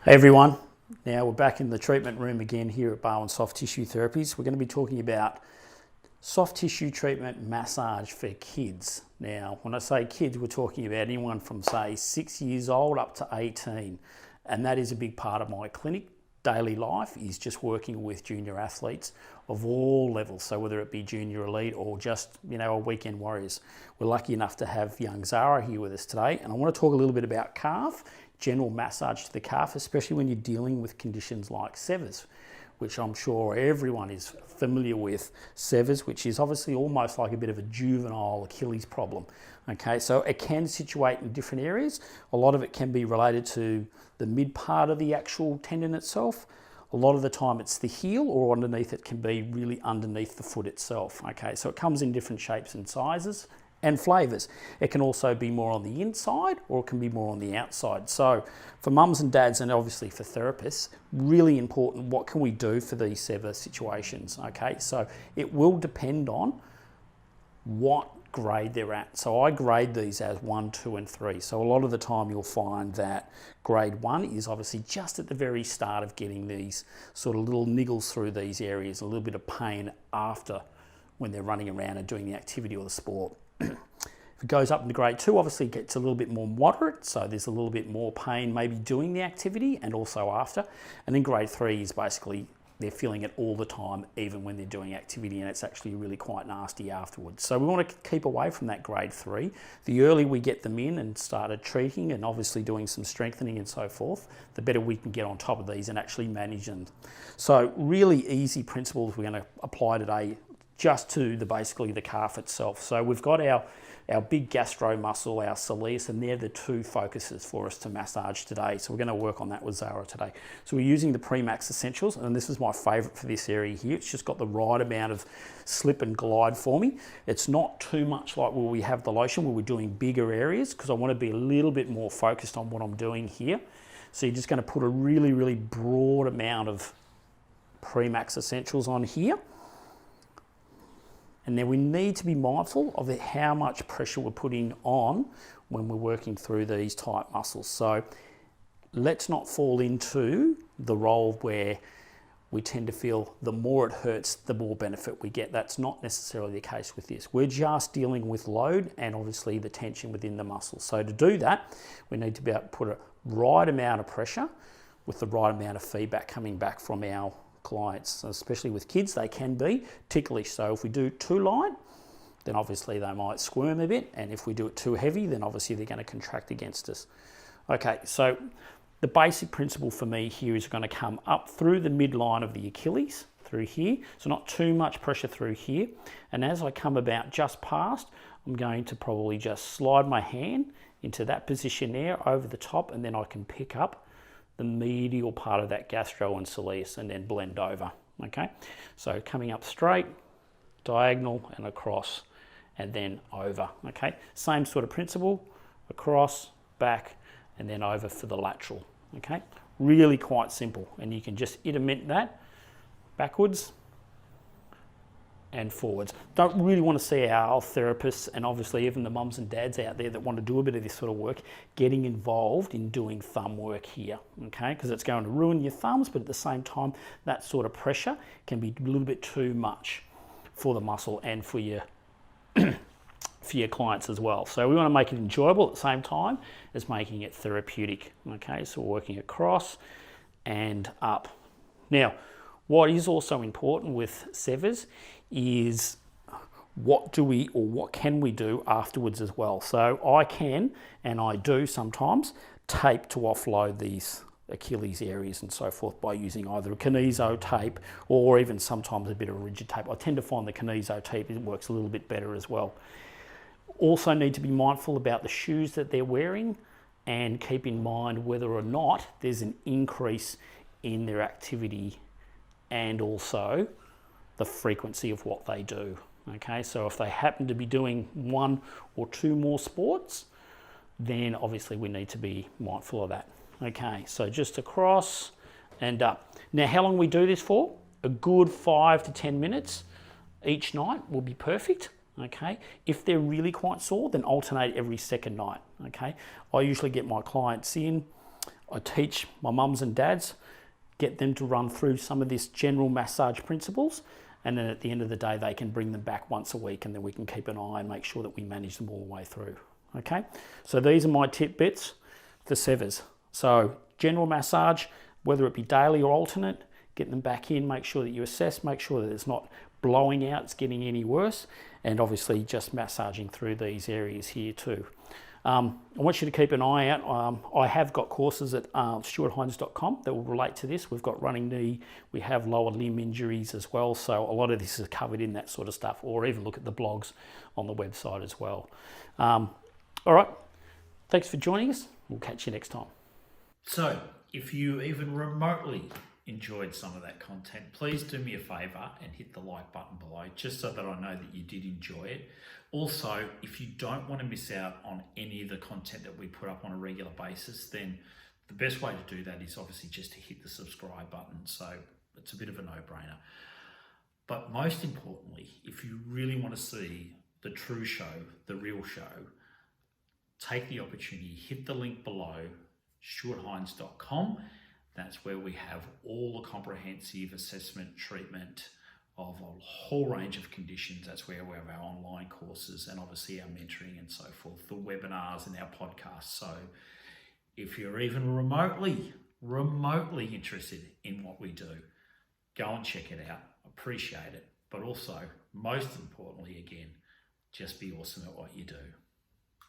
Hey everyone, now we're back in the treatment room again here at Barwon Soft Tissue Therapies. We're going to be talking about soft tissue treatment massage for kids. Now, when I say kids, we're talking about anyone from say 6 years old up to 18. And that is a big part of my clinic. Daily life is just working with junior athletes of all levels. So whether it be junior elite or just, our weekend warriors. We're lucky enough to have young Zara here with us today. And I want to talk a little bit about calf, general massage to the calf, especially when you're dealing with conditions like severs, which I'm sure everyone is familiar with. Severs, which is obviously almost like a bit of a juvenile Achilles problem. Okay, so it can situate in different areas. A lot of it can be related to the mid part of the actual tendon itself. A lot of the time it's the heel, or underneath it can be really underneath the foot itself. Okay, so it comes in different shapes and sizes and flavours. It can also be more on the inside, or it can be more on the outside. So for mums and dads, and obviously for therapists, really important, what can we do for these sever situations? Okay, so it will depend on what grade they're at. So I grade these as 1, 2 and 3. So a lot of the time you'll find that grade 1 is obviously just at the very start of getting these sort of little niggles through these areas, a little bit of pain after when they're running around and doing the activity or the sport. If it goes up into grade 2, obviously it gets a little bit more moderate, so there's a little bit more pain maybe doing the activity and also after. And then grade 3 is basically they're feeling it all the time, even when they're doing activity, and it's actually really quite nasty afterwards. So we want to keep away from that grade 3. The earlier we get them in and started treating and obviously doing some strengthening and so forth, the better we can get on top of these and actually manage them. So really easy principles we're going to apply today just to basically the calf itself. So we've got our big gastro muscle, our soleus, and they're the two focuses for us to massage today. So we're going to work on that with Zara today. So we're using the Premax Essentials, and this is my favourite for this area here. It's just got the right amount of slip and glide for me. It's not too much like where we have the lotion, where we're doing bigger areas, because I want to be a little bit more focused on what I'm doing here. So you're just going to put a really, really broad amount of Premax Essentials on here. And then we need to be mindful of how much pressure we're putting on when we're working through these tight muscles. So let's not fall into the role where we tend to feel the more it hurts, the more benefit we get. That's not necessarily the case with this. We're just dealing with load and obviously the tension within the muscle. So to do that, we need to be able to put a right amount of pressure with the right amount of feedback coming back from our clients, especially with kids. They can be ticklish. So if we do too light, then obviously they might squirm a bit, and if we do it too heavy, then obviously they're going to contract against us. Okay, so the basic principle for me here is going to come up through the midline of the Achilles, through here, so not too much pressure through here, and as I come about just past, I'm going to probably just slide my hand into that position there over the top, and then I can pick up the medial part of that gastro and soleus and then blend over. Okay, so coming up straight, diagonal and across, and then over. Okay, same sort of principle, across, back, and then over for the lateral. Okay, really quite simple, and you can just intermittent that backwards and forwards. Don't really want to see our therapists, and obviously even the mums and dads out there that want to do a bit of this sort of work, getting involved in doing thumb work here, okay? Because it's going to ruin your thumbs, but at the same time, that sort of pressure can be a little bit too much for the muscle and for your for your clients as well. So we want to make it enjoyable at the same time as making it therapeutic, okay? So we're working across and up. Now, what is also important with severs is what can we do afterwards as well. So I can, and I do sometimes, tape to offload these Achilles areas and so forth by using either a Kineso tape or even sometimes a bit of rigid tape. I tend to find the Kineso tape, it works a little bit better as well. Also need to be mindful about the shoes that they're wearing and keep in mind whether or not there's an increase in their activity and also the frequency of what they do. Okay, so if they happen to be doing 1 or 2 more sports, then obviously we need to be mindful of that. Okay, so just across and up. Now, how long we do this for? A good 5 to 10 minutes each night will be perfect. Okay, if they're really quite sore, then alternate every second night. Okay, I usually get my clients in I teach my mums and dads, get them to run through some of this general massage principles, and then at the end of the day they can bring them back once a week, and then we can keep an eye and make sure that we manage them all the way through. Okay, so these are my tidbits for severs. So general massage, whether it be daily or alternate, get them back in, make sure that you assess, make sure that it's not blowing out, it's getting any worse, and obviously just massaging through these areas here too. I want you to keep an eye out. I have got courses at stuarthines.com that will relate to this. We've got running knee, we have lower limb injuries as well, so a lot of this is covered in that sort of stuff, or even look at the blogs on the website as well. All right, thanks for joining us. We'll catch you next time. So, if you even remotely enjoyed some of that content, please do me a favour and hit the like button below, just so that I know that you did enjoy it. Also, if you don't want to miss out on any of the content that we put up on a regular basis, then the best way to do that is obviously just to hit the subscribe button. So it's a bit of a no-brainer. But most importantly, if you really want to see the true show, the real show, take the opportunity, hit the link below, stuarthines.com. That's where we have all the comprehensive assessment, treatment of a whole range of conditions. That's where we have our online courses and obviously our mentoring and so forth, the webinars and our podcasts. So if you're even remotely interested in what we do, go and check it out. Appreciate it. But also, most importantly, again, just be awesome at what you do.